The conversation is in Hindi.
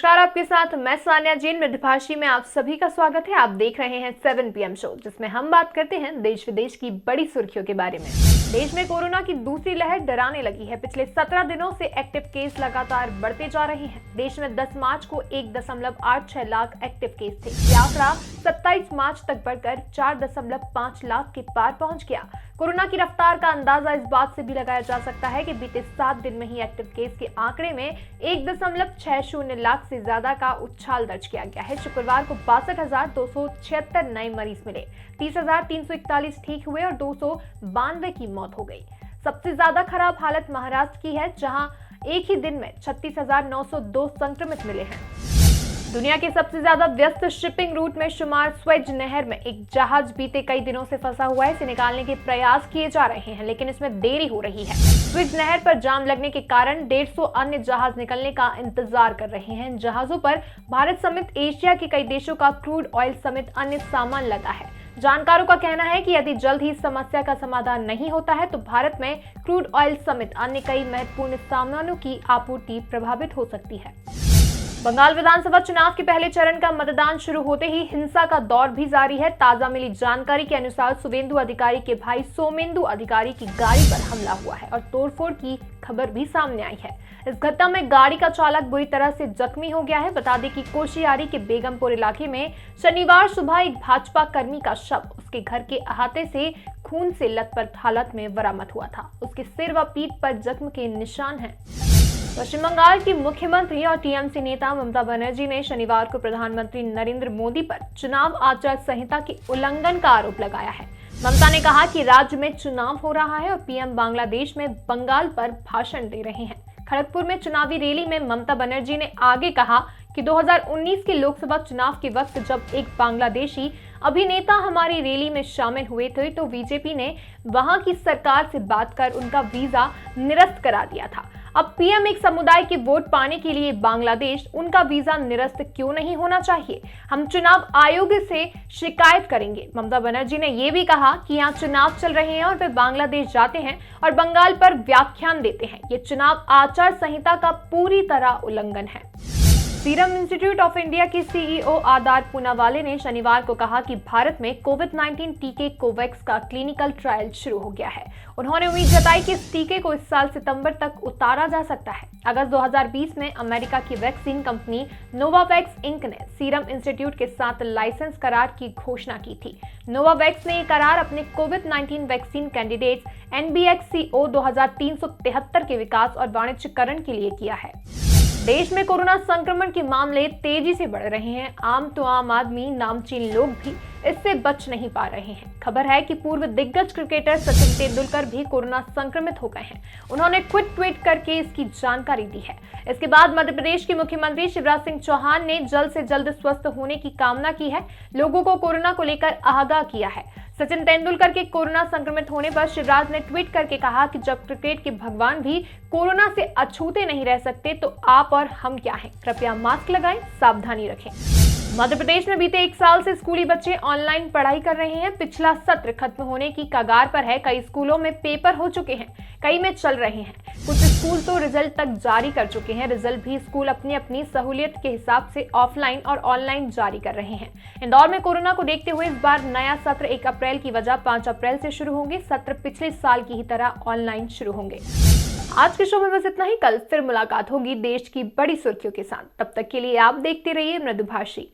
नमस्कार, आपके साथ मैं सान्या जैन। मृदुभाषी में आप सभी का स्वागत है। आप देख रहे हैं 7 PM शो, जिसमें हम बात करते हैं देश विदेश की बड़ी सुर्खियों के बारे में। देश में कोरोना की दूसरी लहर डराने लगी है। पिछले 17 दिनों से एक्टिव केस लगातार बढ़ते जा रहे हैं। देश में 10 मार्च को 1.86 लाख एक्टिव केस थे। यह आंकड़ा 27 मार्च तक बढ़कर 4.5 लाख के पार पहुंच गया। कोरोना की रफ्तार का अंदाजा इस बात से भी लगाया जा सकता है कि बीते 7 दिन में ही एक्टिव केस के आंकड़े में 1.60 लाख से ज्यादा का उछाल दर्ज किया गया है। शुक्रवार को 62,276 नए मरीज मिले, 30,341 ठीक हुए और 292 की मौत हो गई। सबसे ज्यादा खराब हालत महाराष्ट्र की है, जहां एक ही दिन में 36,902 संक्रमित मिले हैं। दुनिया के सबसे ज्यादा व्यस्त शिपिंग रूट में शुमार स्वेज नहर में एक जहाज बीते कई दिनों से फंसा हुआ है। इसे निकालने के प्रयास किए जा रहे हैं, लेकिन इसमें देरी हो रही है। स्वेज नहर पर जाम लगने के कारण 150 अन्य जहाज निकलने का इंतजार कर रहे हैं। इन जहाजों पर भारत समेत एशिया के कई देशों का क्रूड ऑयल समेत अन्य सामान लगा है। जानकारों का कहना है कि यदि जल्द ही इस समस्या का समाधान नहीं होता है तो भारत में क्रूड ऑयल समेत अन्य कई महत्वपूर्ण सामानों की आपूर्ति प्रभावित हो सकती है। बंगाल विधानसभा चुनाव के पहले चरण का मतदान शुरू होते ही हिंसा का दौर भी जारी है। ताजा मिली जानकारी के अनुसार शुभेंदु अधिकारी के भाई सोमेंदु अधिकारी की गाड़ी पर हमला हुआ है और तोड़फोड़ की खबर भी सामने आई है। इस घटना में गाड़ी का चालक बुरी तरह से जख्मी हो गया है। बता दें कि कोशियारी के बेगमपुर इलाके में शनिवार सुबह एक भाजपा कर्मी का शव उसके घर के अहाते से खून से लथपथ हालत में बरामद हुआ था। उसके सिर व पीठ पर जख्म के निशान हैं। पश्चिम बंगाल की मुख्यमंत्री और टीएमसी नेता ममता बनर्जी ने शनिवार को प्रधानमंत्री नरेंद्र मोदी पर चुनाव आचार संहिता के उल्लंघन का आरोप लगाया है। ममता ने कहा कि राज्य में चुनाव हो रहा है और पीएम बांग्लादेश में बंगाल पर भाषण दे रहे हैं। खड़गपुर में चुनावी रैली में ममता बनर्जी ने आगे कहा कि 2019 के लोकसभा चुनाव के वक्त जब एक बांग्लादेशी अभिनेता हमारी रैली में शामिल हुए थे तो बीजेपी ने वहां की सरकार से बात कर उनका वीजा निरस्त करा दिया था। अब पीएम एक समुदाय के वोट पाने के लिए बांग्लादेश, उनका वीजा निरस्त क्यों नहीं होना चाहिए? हम चुनाव आयोग से शिकायत करेंगे। ममता बनर्जी ने यह भी कहा कि यहाँ चुनाव चल रहे हैं और वे बांग्लादेश जाते हैं और बंगाल पर व्याख्यान देते हैं। ये चुनाव आचार संहिता का पूरी तरह उल्लंघन है। सीरम इंस्टीट्यूट ऑफ इंडिया के सीईओ आदार पूनावाले ने शनिवार को कहा कि भारत में कोविड-19 टीके कोवैक्स का क्लिनिकल ट्रायल शुरू हो गया है। उन्होंने उम्मीद जताई कि इस टीके को इस साल सितंबर तक उतारा जा सकता है। अगस्त 2020 में अमेरिका की वैक्सीन कंपनी नोवावैक्स इंक ने सीरम इंस्टीट्यूट के साथ लाइसेंस करार की घोषणा की थी। नोवावैक्स ने ये करार अपने कोविड-19 वैक्सीन कैंडिडेट NBXCO 2373 के विकास और वाणिज्यकरण के लिए किया है। देश में कोरोना संक्रमण के मामले तेजी से बढ़ रहे हैं। आम तो आम आदमी, नामचीन लोग भी इससे बच नहीं पा रहे हैं। खबर है कि पूर्व दिग्गज क्रिकेटर सचिन तेंदुलकर भी कोरोना संक्रमित हो गए हैं। उन्होंने खुद ट्वीट करके इसकी जानकारी दी है। इसके बाद मध्य प्रदेश के मुख्यमंत्री शिवराज सिंह चौहान ने जल्द से जल्द स्वस्थ होने की कामना की है, लोगों को कोरोना को लेकर आगाह किया है। सचिन तेंदुलकर के कोरोना संक्रमित होने पर शिवराज ने ट्वीट करके कहा कि जब क्रिकेट के भगवान भी कोरोना से अछूते नहीं रह सकते तो आप और हम क्या हैं? कृपया मास्क लगाएं, सावधानी रखें। मध्य प्रदेश में बीते 1 साल से स्कूली बच्चे ऑनलाइन पढ़ाई कर रहे हैं। पिछला सत्र खत्म होने की कगार पर है। कई स्कूलों में पेपर हो चुके हैं, कई में चल रहे हैं। कुछ स्कूल तो रिजल्ट तक जारी कर चुके हैं। रिजल्ट भी स्कूल अपनी अपनी सहूलियत के हिसाब से ऑफलाइन और ऑनलाइन जारी कर रहे हैं। इंदौर में कोरोना को देखते हुए इस बार नया सत्र 1 अप्रैल की वजह 5 अप्रैल से शुरू होंगे। सत्र पिछले साल की ही तरह ऑनलाइन शुरू होंगे। आज के शो में बस इतना ही। कल फिर मुलाकात होगी देश की बड़ी सुर्खियों के साथ। तब तक के लिए आप देखते रहिए मृदुभाषी।